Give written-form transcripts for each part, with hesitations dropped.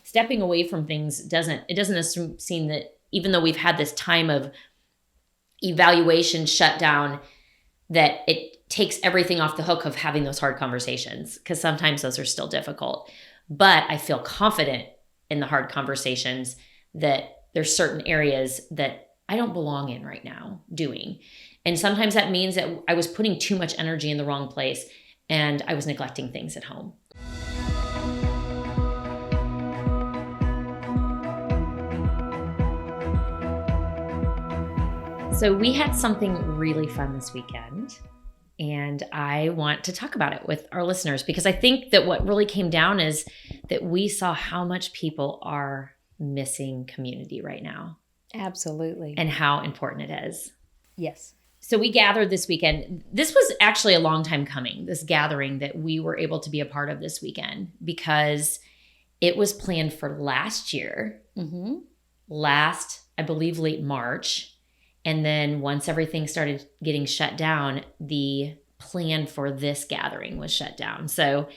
stepping away from things doesn't seem that even though we've had this time of evaluation shutdown, that it takes everything off the hook of having those hard conversations, because sometimes those are still difficult. But I feel confident in the hard conversations that there's certain areas that I don't belong in right now doing. And sometimes that means that I was putting too much energy in the wrong place and I was neglecting things at home. So we had something really fun this weekend, and I want to talk about it with our listeners, because I think that what really came down is that we saw how much people are missing community right now. Absolutely. And how important it is. Yes. So we gathered this weekend. This was actually a long time coming, this gathering that we were able to be a part of this weekend, because it was planned for last year, I believe, late March. And then once everything started getting shut down, the plan for this gathering was shut down. So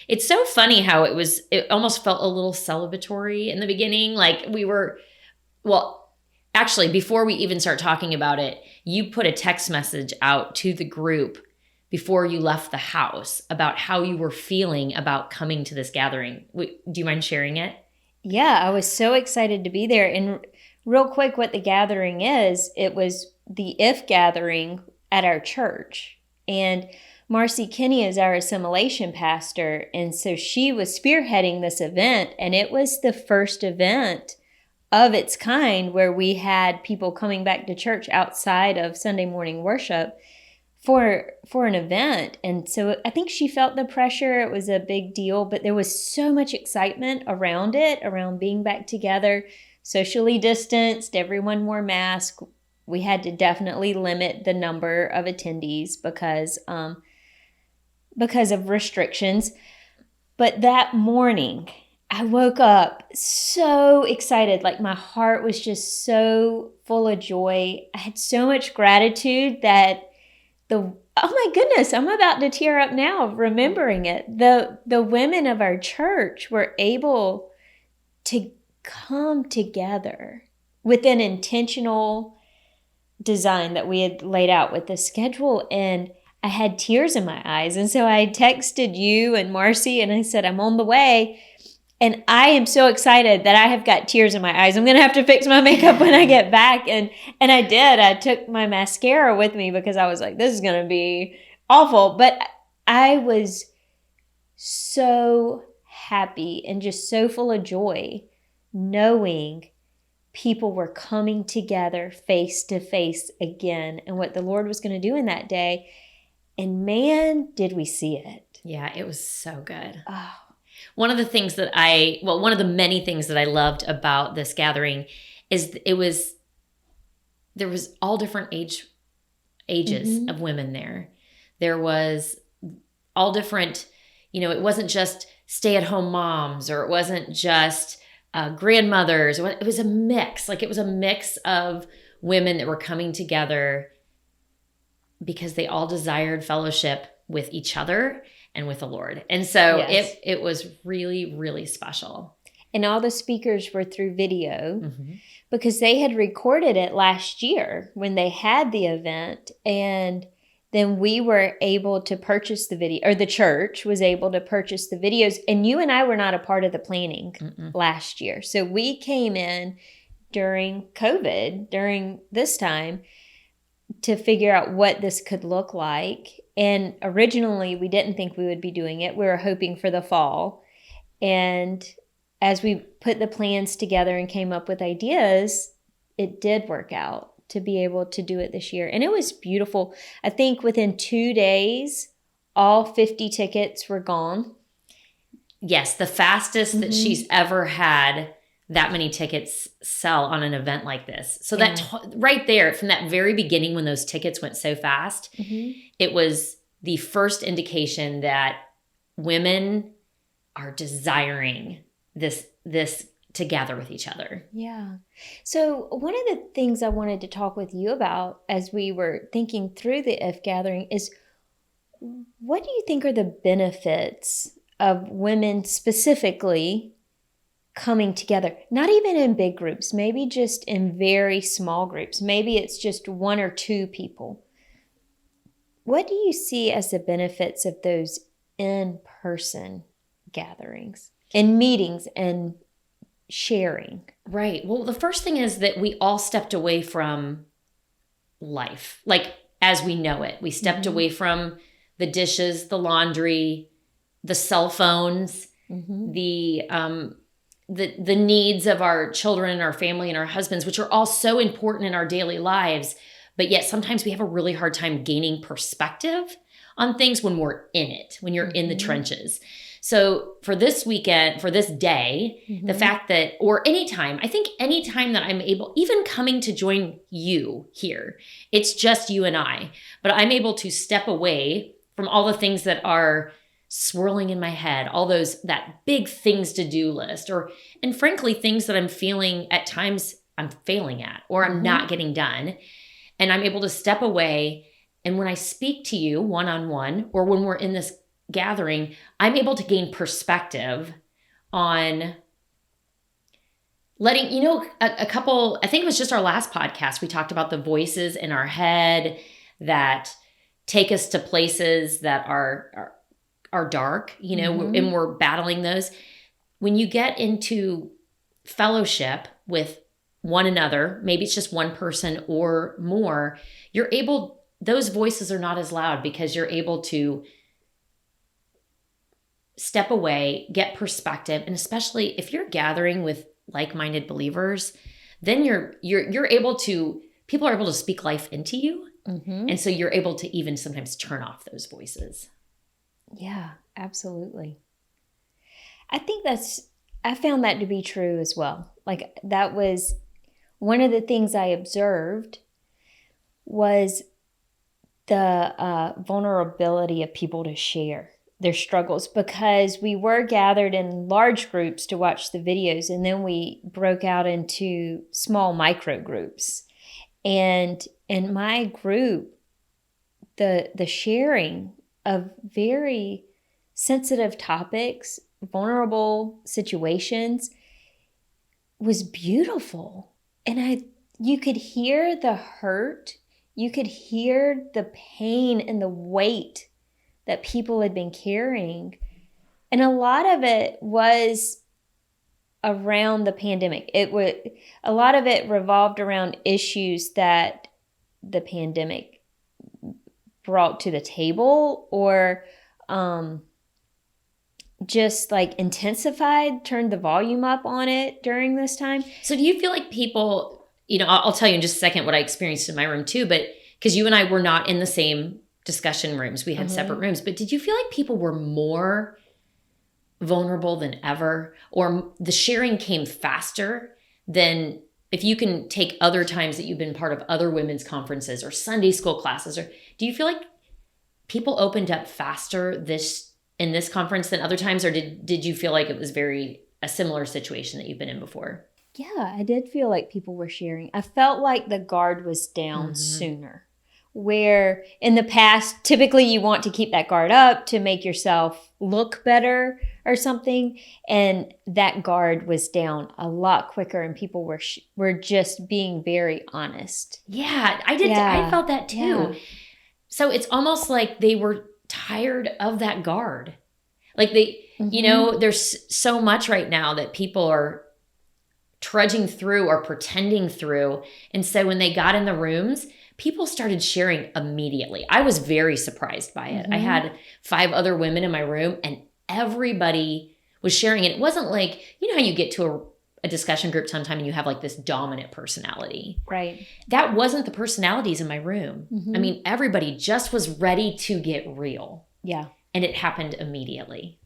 it's so funny how it almost felt a little celebratory in the beginning. Like actually, before we even start talking about it, you put a text message out to the group before you left the house about how you were feeling about coming to this gathering. Do you mind sharing it? Yeah, I was so excited to be there. And real quick, what the gathering is, it was the IF gathering at our church. And Marcy Kinney is our assimilation pastor. And so she was spearheading this event. And it was the first event of its kind where we had people coming back to church outside of Sunday morning worship for an event. And so I think she felt the pressure. It was a big deal, but there was so much excitement around it, around being back together, socially distanced, everyone wore masks. We had to definitely limit the number of attendees because of restrictions. But that morning, I woke up so excited. Like my heart was just so full of joy. I had so much gratitude that oh my goodness, I'm about to tear up now remembering it. The women of our church were able to come together with an intentional design that we had laid out with the schedule, and I had tears in my eyes. And so I texted you and Marcy and I said, I'm on the way. And I am so excited that I have got tears in my eyes. I'm going to have to fix my makeup when I get back. And I did. I took my mascara with me because I was like, this is going to be awful. But I was so happy and just so full of joy knowing people were coming together face to face again and what the Lord was going to do in that day. And man, did we see it. Yeah, it was so good. Oh. One of the many things that I loved about this gathering is there was all different ages of women there. There was all different, it wasn't just stay-at-home moms, or it wasn't just grandmothers. It was a mix. Like it was a mix of women that were coming together because they all desired fellowship with each other and with the Lord. And so yes. it was really, really special. And all the speakers were through video because they had recorded it last year when they had the event. And then we were able to purchase the video, or the church was able to purchase the videos. And you and I were not a part of the planning last year. So we came in during COVID, during this time, to figure out what this could look like. And originally, we didn't think we would be doing it. We were hoping for the fall. And as we put the plans together and came up with ideas, it did work out to be able to do it this year. And it was beautiful. I think within 2 days, all 50 tickets were gone. Yes, the fastest that she's ever had that many tickets sell on an event like this. So that right there, from that very beginning when those tickets went so fast, it was the first indication that women are desiring this together with each other. Yeah. So one of the things I wanted to talk with you about as we were thinking through the IF gathering is, what do you think are the benefits of women specifically coming together, not even in big groups, maybe just in very small groups. Maybe it's just one or two people. What do you see as the benefits of those in-person gatherings and meetings and sharing? Right. Well, the first thing is that we all stepped away from life, like as we know it. We stepped away from the dishes, the laundry, the cell phones, the needs of our children, our family, and our husbands, which are all so important in our daily lives. But yet sometimes we have a really hard time gaining perspective on things when we're in it, when you're in the trenches. So for this weekend, for this day, the fact that, or anytime, I think anytime that I'm able, even coming to join you here, it's just you and I, but I'm able to step away from all the things that are swirling in my head, all that big things to do list, and frankly, things that I'm feeling at times I'm failing at, or I'm not getting done. And I'm able to step away. And when I speak to you one-on-one, or when we're in this gathering, I'm able to gain perspective on letting, a couple, I think it was just our last podcast, we talked about the voices in our head that take us to places that are dark, and we're battling those. When you get into fellowship with one another, maybe it's just one person or more, those voices are not as loud because you're able to step away, get perspective. And especially if you're gathering with like-minded believers, then you're able to, people are able to speak life into you. And so you're able to even sometimes turn off those voices. Yeah, absolutely. I found that to be true as well. Like, that was one of the things I observed was the vulnerability of people to share their struggles, because we were gathered in large groups to watch the videos, and then we broke out into small micro groups. And in my group, the sharing of very sensitive topics, vulnerable situations was beautiful. And you could hear the hurt, you could hear the pain and the weight that people had been carrying. And a lot of it was around the pandemic. A lot of it revolved around issues that the pandemic brought to the table, or just like intensified, turned the volume up on it during this time. So do you feel like people, I'll tell you in just a second what I experienced in my room too, but because you and I were not in the same discussion rooms, we had separate rooms, but did you feel like people were more vulnerable than ever, or the sharing came faster than, if you can take other times that you've been part of other women's conferences or Sunday school classes, or do you feel like people opened up faster in this conference than other times, or did you feel like it was a similar situation that you've been in before? Yeah, I did feel like people were sharing. I felt like the guard was down sooner, where in the past, typically you want to keep that guard up to make yourself look better or something. And that guard was down a lot quicker, and people were just being very honest. Yeah, I did. Yeah. I felt that too. Yeah. So it's almost like they were tired of that guard. Like there's so much right now that people are trudging through or pretending through. And so when they got in the rooms, people started sharing immediately. I was very surprised by it. I had 5 other women in my room, and everybody was sharing. And it wasn't like, how you get to a discussion group sometime and you have like this dominant personality. Right. That wasn't the personalities in my room. I mean, everybody just was ready to get real. Yeah. And it happened immediately.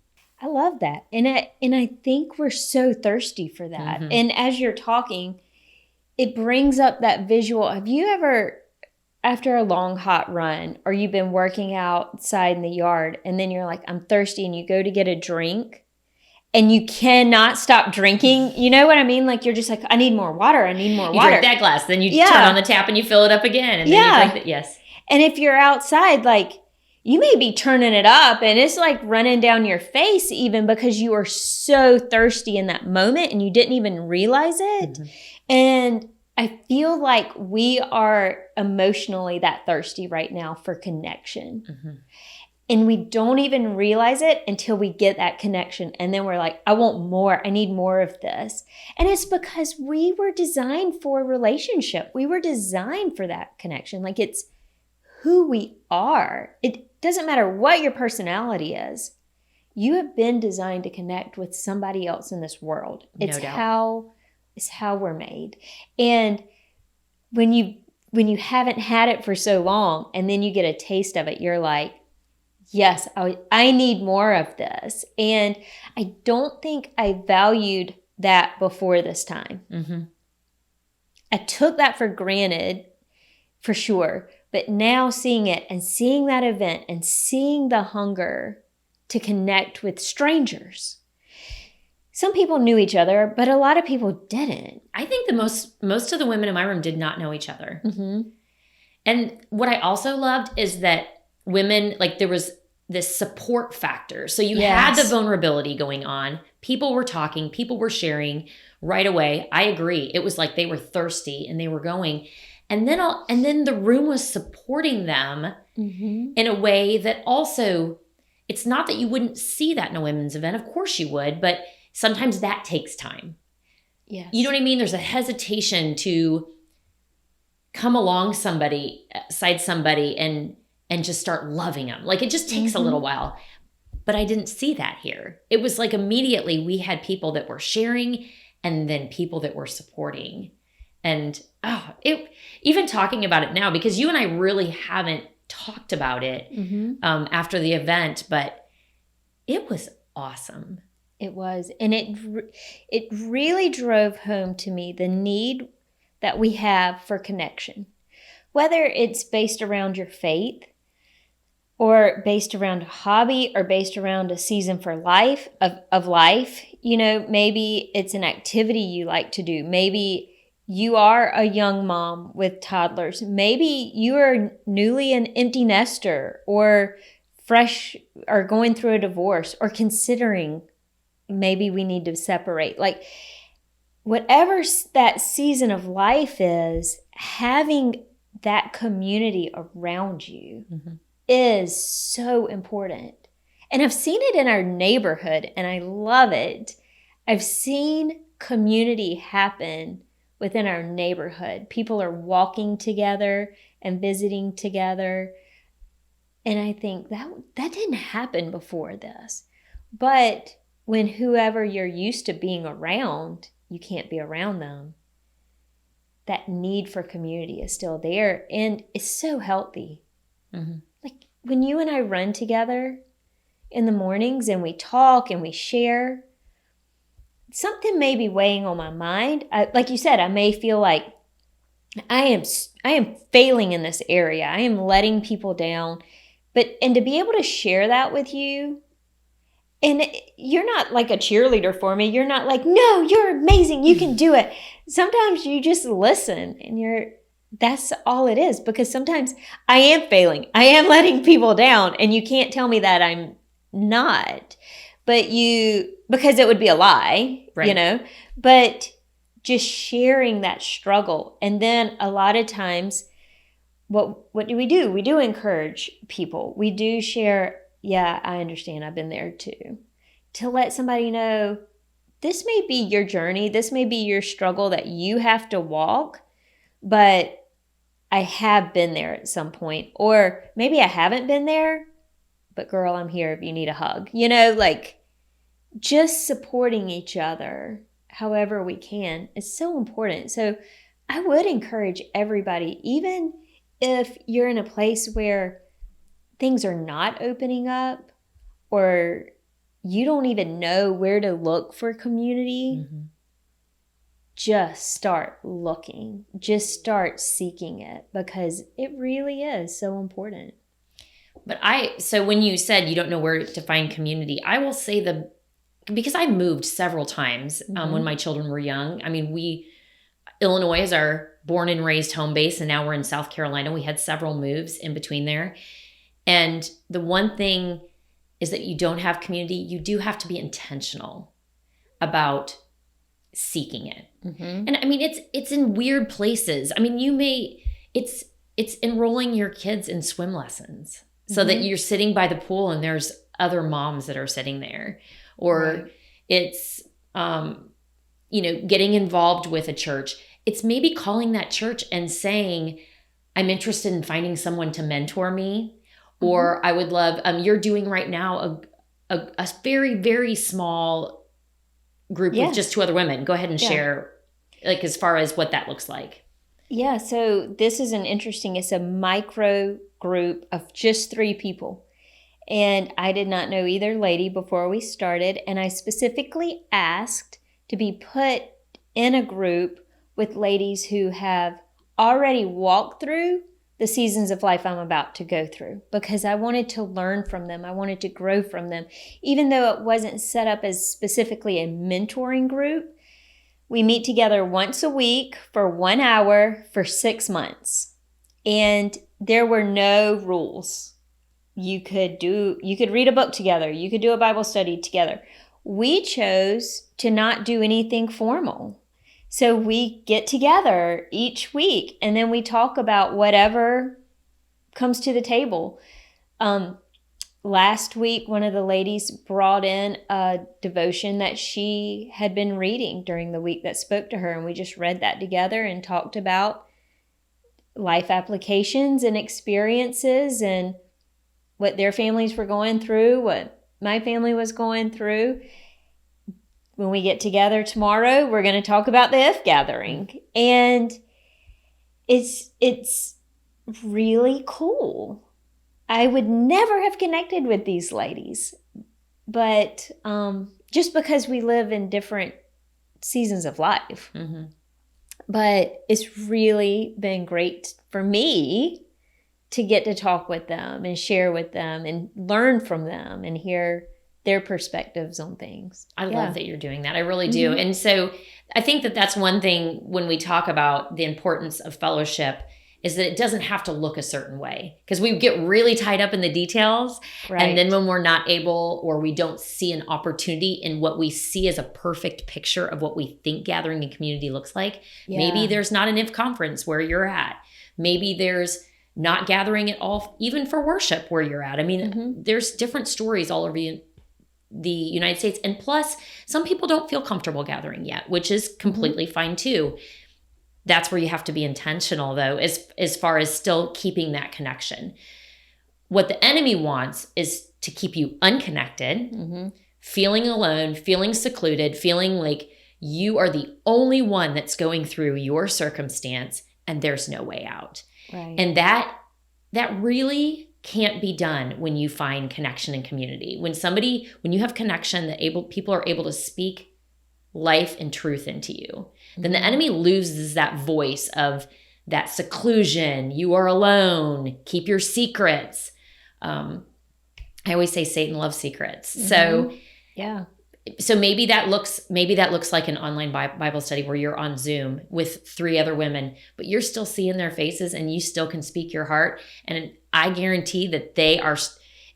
I love that. And I think we're so thirsty for that. And as you're talking, it brings up that visual. Have you ever, after a long hot run, or you've been working outside in the yard, and then you're like, I'm thirsty, and you go to get a drink and you cannot stop drinking? You know what I mean? Like, you're just like, I need more water. I need more water. You drink that glass, then you turn on the tap and you fill it up again. And then you drink it. Yes. And if you're outside, like, you may be turning it up and it's like running down your face even because you are so thirsty in that moment and you didn't even realize it. Mm-hmm. And I feel like we are emotionally that thirsty right now for connection. Mm-hmm. And we don't even realize it until we get that connection. And then we're like, I want more. I need more of this. And it's because we were designed for a relationship. We were designed for that connection. Like it's who we are. It doesn't matter what your personality is. You have been designed to connect with somebody else in this world. It's how we're made. And when you haven't had it for so long and then you get a taste of it, you're like, yes, I need more of this. And I don't think I valued that before this time. Mm-hmm. I took that for granted, for sure. But now seeing it and seeing that event and seeing the hunger to connect with strangers. Some people knew each other, but a lot of people didn't. I think most of the women in my room did not know each other. Mm-hmm. And what I also loved is that women, like there was this support factor. So you had the vulnerability going on. People were talking, people were sharing right away. I agree. It was like they were thirsty and they were going. And then the room was supporting them mm-hmm. in a way that also, it's not that you wouldn't see that in a women's event. Of course you would, but sometimes that takes time. Yes. You know what I mean? There's a hesitation to come alongside somebody and just start loving them. Like it just takes mm-hmm. a little while. But I didn't see that here. It was like immediately we had people that were sharing and then people that were supporting. And even talking about it now, because you and I really haven't talked about it mm-hmm. After the event, but it was awesome. It was. And it really drove home to me the need that we have for connection, whether it's based around your faith or based around a hobby or based around a season for life of life. You know, maybe it's an activity you like to do. Maybe you are a young mom with toddlers. Maybe you are newly an empty nester or fresh or going through a divorce or considering maybe we need to separate. Like whatever that season of life is, having that community around you mm-hmm. is so important. And I've seen it in our neighborhood and I love it. I've seen community happen within our neighborhood. People are walking together and visiting together. And I think that didn't happen before this. But when whoever you're used to being around, you can't be around them, that need for community is still there. And it's so healthy. Mm-hmm. Like when you and I run together in the mornings and we talk and we share, something may be weighing on my mind. Like you said, I may feel like I am failing in this area. I am letting people down. And to be able to share that with you, and you're not like a cheerleader for me. You're not like, no, you're amazing. You can do it. Sometimes you just listen and that's all it is. Because sometimes I am failing. I am letting people down and you can't tell me that I'm not. Because it would be a lie, right. You know, but just sharing that struggle. And then a lot of times, what do? We do encourage people. We do share, yeah, I understand. I've been there too. To let somebody know, this may be your journey. This may be your struggle that you have to walk, but I have been there at some point. Or maybe I haven't been there, but girl, I'm here if you need a hug. You know, like just supporting each other however we can is so important. So I would encourage everybody, even if you're in a place where things are not opening up or you don't even know where to look for community, mm-hmm. just start looking. Just start seeking it because it really is so important. But so when you said you don't know where to find community, I will say because I moved several times mm-hmm. When my children were young. I mean, Illinois is our born and raised home base, and now we're in South Carolina. We had several moves in between there. And the one thing is that you don't have community. You do have to be intentional about seeking it. Mm-hmm. And I mean, it's in weird places. I mean, it's enrolling your kids in swim lessons so that you're sitting by the pool and there's other moms that are sitting there, or it's, getting involved with a church. It's maybe calling that church and saying, I'm interested in finding someone to mentor me, or I would love, you're doing right now a very, very small group with just 2 other women. Go ahead and share, like, as far as what that looks like. Yeah, so this is it's a micro group of just 3 people. And I did not know either lady before we started. And I specifically asked to be put in a group with ladies who have already walked through the seasons of life I'm about to go through, because I wanted to learn from them. I wanted to grow from them. Even though it wasn't set up as specifically a mentoring group, we meet together once a week for 1 hour for 6 months. And there were no rules. You could read a book together. You could do a Bible study together. We chose to not do anything formal. So we get together each week and then we talk about whatever comes to the table. Last week, one of the ladies brought in a devotion that she had been reading during the week that spoke to her. And we just read that together and talked about life applications and experiences and what their families were going through, what my family was going through. When we get together tomorrow, we're going to talk about the If Gathering. And it's really cool. I would never have connected with these ladies, but just because we live in different seasons of life. Mm-hmm. But it's really been great for me to get to talk with them and share with them and learn from them and hear their perspectives on things. I love that you're doing that. I really do. Mm-hmm. And so I think that that's one thing when we talk about the importance of fellowship, is that it doesn't have to look a certain way, because we get really tied up in the details. Right. And then when we're not able, or we don't see an opportunity in what we see as a perfect picture of what we think gathering and community looks like, maybe there's not an If conference where you're at. Maybe there's not gathering at all, even for worship where you're at. I mean, there's different stories all over the United States. And plus, some people don't feel comfortable gathering yet, which is completely fine too. That's where you have to be intentional, though, as far as still keeping that connection. What the enemy wants is to keep you unconnected, feeling alone, feeling secluded, feeling like you are the only one that's going through your circumstance and there's no way out. Right. And that really can't be done when you find connection and community. When you have connection, people are able to speak life and truth into you, then the enemy loses that voice of that seclusion. You are alone. Keep your secrets. I always say Satan loves secrets. So maybe that looks like an online Bible study where you're on Zoom with 3 other women, but you're still seeing their faces and you still can speak your heart. And I guarantee that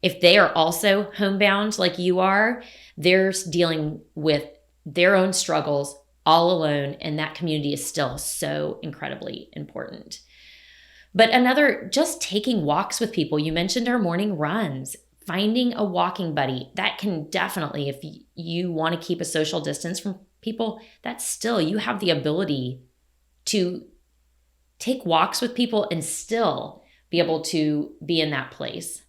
if they are also homebound like you are, they're dealing with their own struggles all alone, and that community is still so incredibly important. But just taking walks with people. You mentioned our morning runs, finding a walking buddy. That can definitely, if you want to keep a social distance from people, that's still, you have the ability to take walks with people and still be able to be in that place.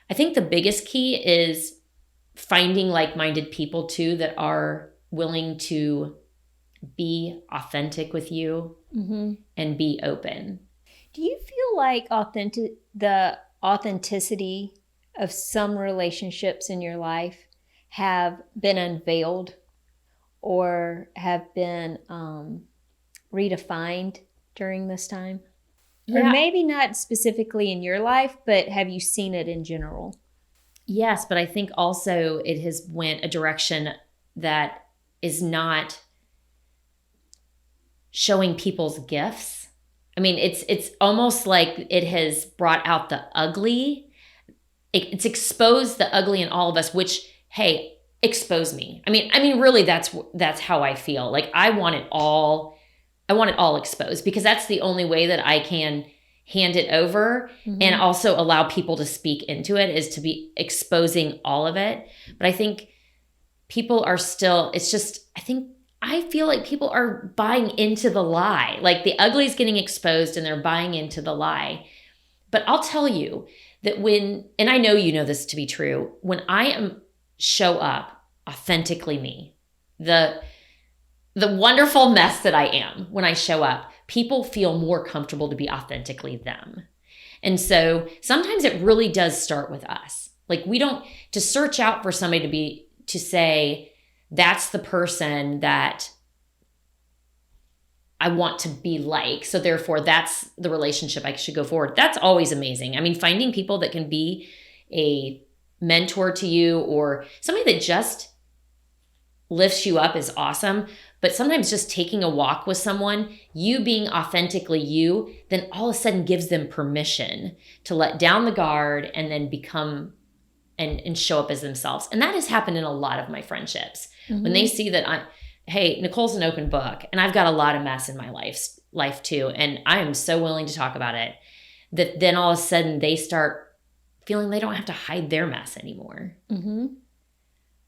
I think the biggest key is finding like-minded people too that are willing to be authentic with you and be open. Do you feel like the authenticity of some relationships in your life have been unveiled or have been redefined during this time? Yeah. Or maybe not specifically in your life, but have you seen it in general? Yes, but I think also it has went a direction that is not showing people's gifts. I mean, it's almost like it has brought out the ugly it's exposed the ugly in all of us, which, hey, expose me. I mean, really, that's how I feel. Like I want it all exposed, because that's the only way that I can hand it over and also allow people to speak into it, is to be exposing all of it. But I think people are still, I feel like people are buying into the lie. Like the ugly is getting exposed and they're buying into the lie. But I'll tell you that and I know you know this to be true, when I show up authentically me, the wonderful mess that I am, when I show up, people feel more comfortable to be authentically them. And so sometimes it really does start with us. Like we don't to search out for somebody to say, that's the person that I want to be like, so therefore that's the relationship I should go forward. That's always amazing. I mean, finding people that can be a mentor to you or somebody that just lifts you up is awesome. But sometimes just taking a walk with someone, you being authentically you, then all of a sudden gives them permission to let down the guard and then become and show up as themselves. And that has happened in a lot of my friendships. When they see that hey, Nicole's an open book and I've got a lot of mess in my life too. And I am so willing to talk about it, that then all of a sudden they start feeling they don't have to hide their mess anymore.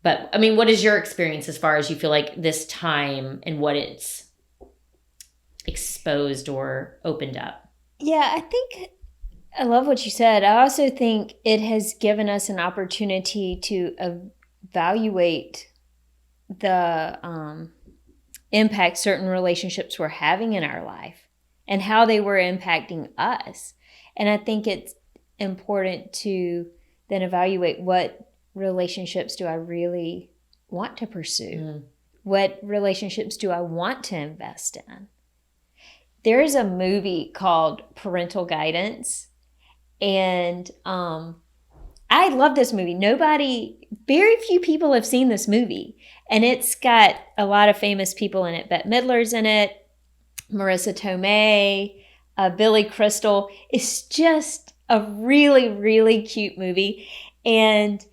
But I mean, what is your experience as far as you feel like this time and what it's exposed or opened up? Yeah, I think I love what you said. I also think it has given us an opportunity to evaluate the impact certain relationships were having in our life and how they were impacting us. And I think it's important to then evaluate, what relationships do I really want to pursue? What relationships do I want to invest in? There is a movie called Parental Guidance, and I love this movie. Very few people have seen this movie, and it's got a lot of famous people in it. Bette Midler's in it, Marissa Tomei, Billy Crystal. It's just a really, really cute movie. And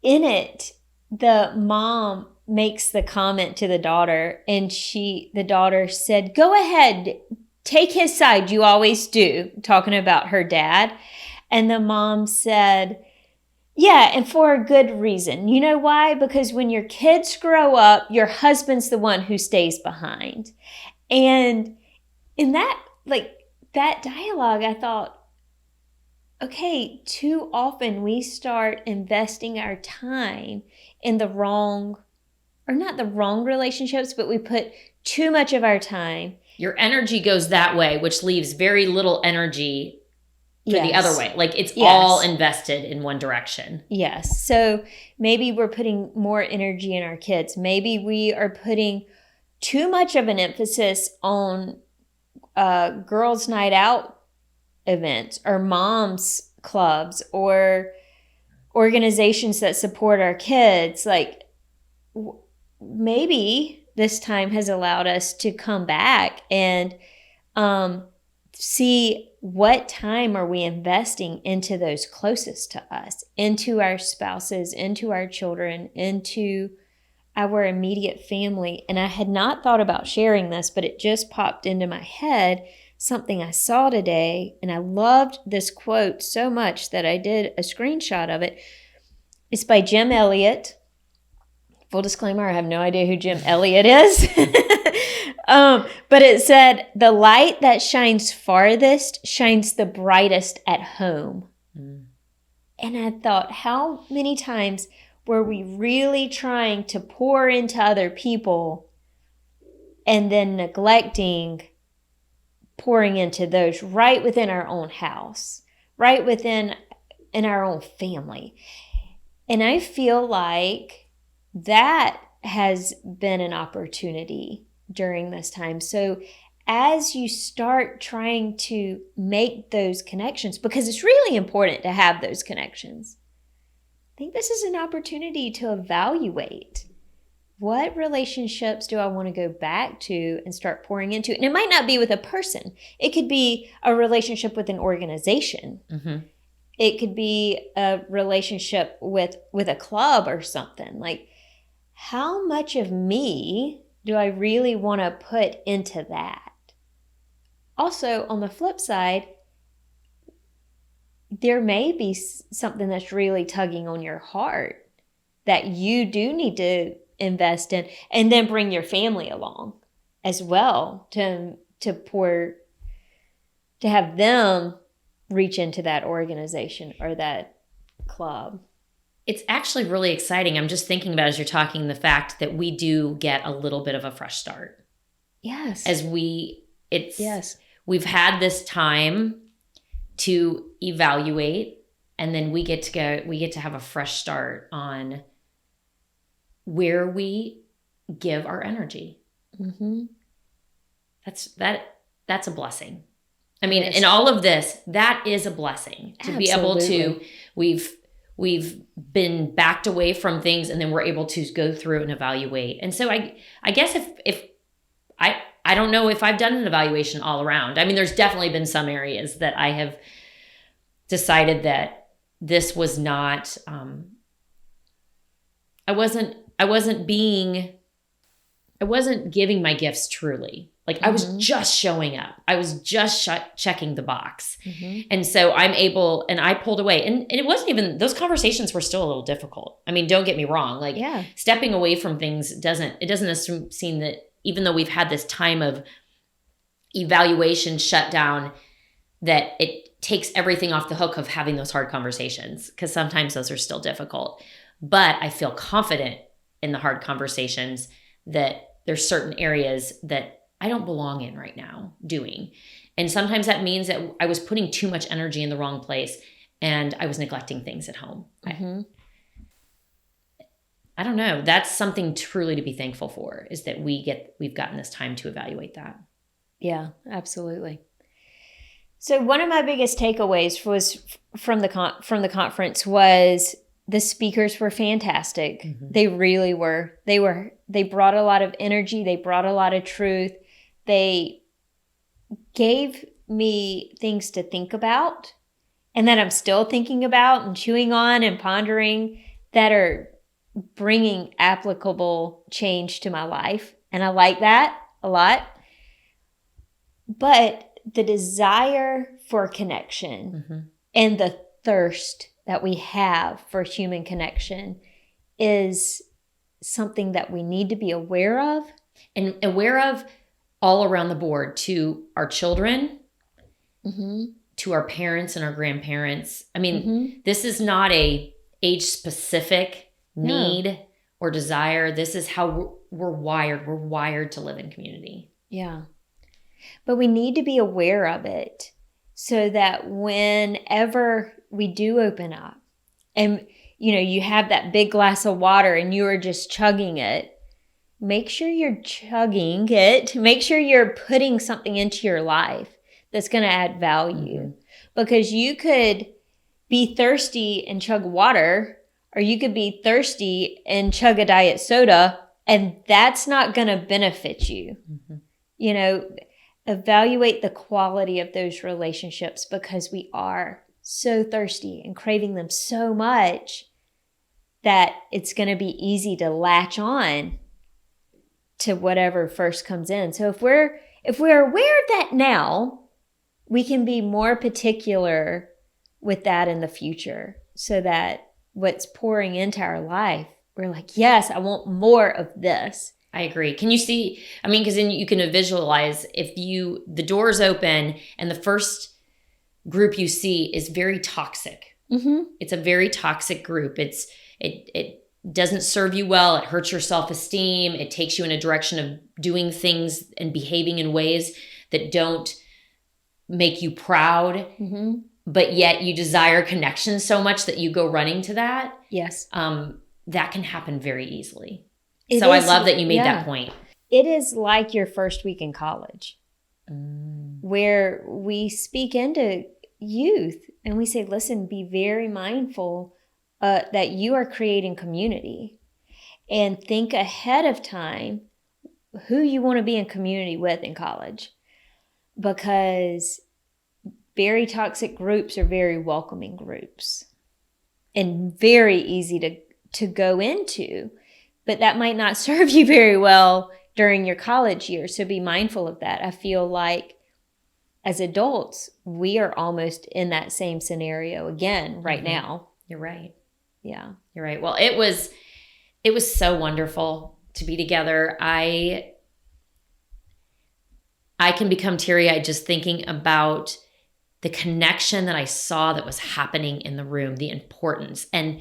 in it, the mom makes the comment to the daughter, and the daughter said, "Go ahead, take his side, you always do," talking about her dad. And the mom said, "Yeah, and for a good reason. You know why? Because when your kids grow up, your husband's the one who stays behind." And in that dialogue, I thought, okay, too often we start investing our time in not the wrong relationships, but we put too much of our time. Your energy goes that way, which leaves very little energy for the other way. Like it's all invested in one direction. Yes. So maybe we're putting more energy in our kids. Maybe we are putting too much of an emphasis on girls' night out events or moms clubs or organizations that support our kids. Like maybe this time has allowed us to come back and see what time are we investing into those closest to us, into our spouses, into our children, into our immediate family. And I had not thought about sharing this, but it just popped into my head, something I saw today, and I loved this quote so much that I did a screenshot of it. It's by Jim Elliot. Full disclaimer, I have no idea who Jim Elliot is. But it said, "The light that shines farthest shines the brightest at home." And I thought, how many times were we really trying to pour into other people and then neglecting pouring into those right within our own house, right within in our own family? And I feel like that has been an opportunity during this time. So as you start trying to make those connections, because it's really important to have those connections, I think this is an opportunity to evaluate, what relationships do I want to go back to and start pouring into? And it might not be with a person. It could be a relationship with an organization. It could be a relationship with a club or something. Like, how much of me do I really want to put into that? Also, on the flip side, there may be something that's really tugging on your heart that you do need to invest in, and then bring your family along as well to have them reach into that organization or that club. It's actually really exciting. I'm just thinking about, as you're talking, the fact that we do get a little bit of a fresh start. Yes. We've had this time to evaluate, and then we get to have a fresh start on where we give our energy. Mm-hmm. That's a blessing. I mean, in all of this, that is a blessing to be able to, we've been backed away from things, and then we're able to go through and evaluate. And so I guess if I don't know if I've done an evaluation all around. I mean, there's definitely been some areas that I have decided that this was not, I wasn't giving my gifts truly. Like, I was just showing up. I was just checking the box. Mm-hmm. And so I pulled away. And it wasn't even, those conversations were still a little difficult. I mean, don't get me wrong. Like, stepping away from things doesn't seem that, even though we've had this time of evaluation shutdown, that it takes everything off the hook of having those hard conversations, because sometimes those are still difficult. But I feel confident in the hard conversations that there's certain areas that I don't belong in right now doing. And sometimes that means that I was putting too much energy in the wrong place, and I was neglecting things at home. Mm-hmm. I don't know. That's something truly to be thankful for, is that we've gotten this time to evaluate that. Yeah, absolutely. So one of my biggest takeaways was from the conference was the speakers were fantastic. Mm-hmm. They really were. They brought a lot of energy. They brought a lot of truth. They gave me things to think about, and that I'm still thinking about and chewing on and pondering, that are bringing applicable change to my life. And I like that a lot. But the desire for connection and the thirst that we have for human connection is something that we need to be aware of. And aware of all around the board, to our children, to our parents and our grandparents. I mean, this is not a age-specific need or desire. This is how we're wired. We're wired to live in community. Yeah. But we need to be aware of it, so that whenever we do open up and, you have that big glass of water and you are just chugging it, make sure you're chugging it. Make sure you're putting something into your life that's going to add value. Because you could be thirsty and chug water, or you could be thirsty and chug a diet soda, and that's not going to benefit you. Evaluate the quality of those relationships, because we are so thirsty and craving them so much that it's going to be easy to latch on to whatever first comes in. So if we're aware of that now, we can be more particular with that in the future, so that what's pouring into our life, we're like, yes, I want more of this. I agree. Can you see, because then you can visualize, if the doors open and the first group you see is very toxic. It's a very toxic group. It doesn't serve you well. It hurts your self-esteem. It takes you in a direction of doing things and behaving in ways that don't make you proud. But yet you desire connection so much that you go running to that. Yes. That can happen very easily. I love that you made that point. It is like your first week in college, where we speak into youth and we say, listen, be very mindful that you are creating community, and think ahead of time who you want to be in community with in college, because very toxic groups are very welcoming groups and very easy to go into, but that might not serve you very well during your college years. So be mindful of that. I feel like as adults, we are almost in that same scenario again right now. You're right. Yeah. You're right. Well, it was so wonderful to be together. I can become teary-eyed just thinking about the connection that I saw that was happening in the room, the importance, and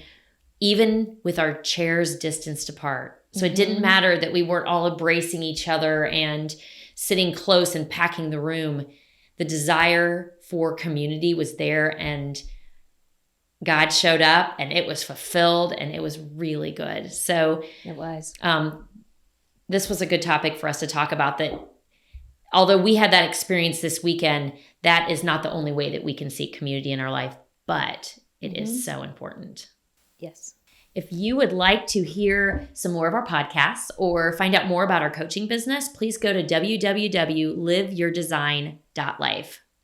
even with our chairs distanced apart. So it didn't matter that we weren't all embracing each other and sitting close and packing the room. The desire for community was there, and God showed up, and it was fulfilled, and it was really good. So it was. This was a good topic for us to talk about, that although we had that experience this weekend, that is not the only way that we can seek community in our life, but it is so important. Yes. If you would like to hear some more of our podcasts or find out more about our coaching business, please go to www.liveyourdesign.life.